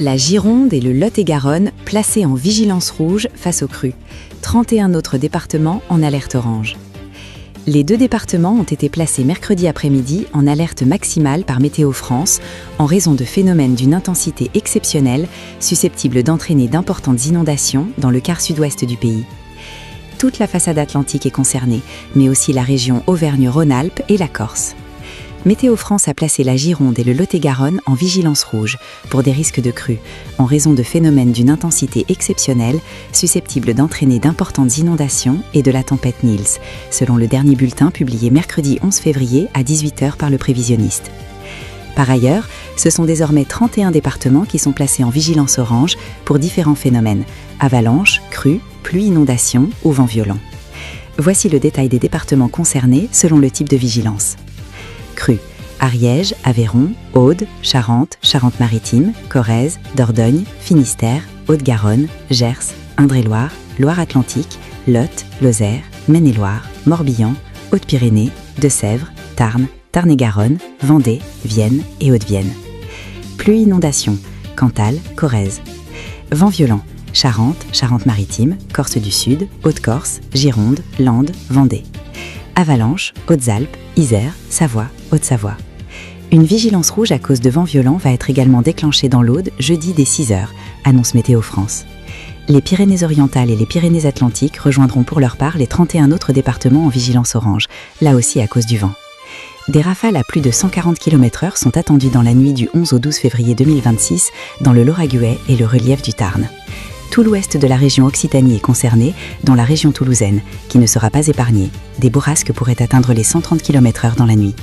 La Gironde et le Lot-et-Garonne placés en vigilance rouge face aux crues. 31 autres départements en alerte orange. Les deux départements ont été placés mercredi après-midi en alerte maximale par Météo France en raison de phénomènes d'une intensité exceptionnelle susceptibles d'entraîner d'importantes inondations dans le quart sud-ouest du pays. Toute la façade atlantique est concernée, mais aussi la région Auvergne-Rhône-Alpes et la Corse. Météo France a placé la Gironde et le Lot-et-Garonne en vigilance rouge pour des risques de crues, en raison de phénomènes d'une intensité exceptionnelle susceptibles d'entraîner d'importantes inondations et de la tempête Nils, selon le dernier bulletin publié mercredi 11 février à 18h par le prévisionniste. Par ailleurs, ce sont désormais 31 départements qui sont placés en vigilance orange pour différents phénomènes, avalanches, crues, pluies, inondations ou vents violents. Voici le détail des départements concernés selon le type de vigilance. Crues: Ariège, Aveyron, Aude, Charente, Charente-Maritime, Corrèze, Dordogne, Finistère, Haute-Garonne, Gers, Indre-et-Loire, Loire-Atlantique, Lot, Lozère, Maine-et-Loire, Morbihan, Haute-Pyrénées, Deux-Sèvres, Tarn, Tarn-et-Garonne, Vendée, Vienne et Haute-Vienne. Pluies, inondations: Cantal, Corrèze. Vents violents: Charente, Charente-Maritime, Corse du Sud, Haute-Corse, Gironde, Landes, Vendée. Avalanches: Hautes-Alpes, Isère, Savoie, Haute-Savoie. Une vigilance rouge à cause de vents violents va être également déclenchée dans l'Aude jeudi dès 6h, annonce Météo France. Les Pyrénées-Orientales et les Pyrénées-Atlantiques rejoindront pour leur part les 31 autres départements en vigilance orange, là aussi à cause du vent. Des rafales à plus de 140 km/h sont attendues dans la nuit du 11 au 12 février 2026 dans le Lauragais et le relief du Tarn. Tout l'ouest de la région Occitanie est concerné, dont la région toulousaine, qui ne sera pas épargnée. Des bourrasques pourraient atteindre les 130 km/h dans la nuit.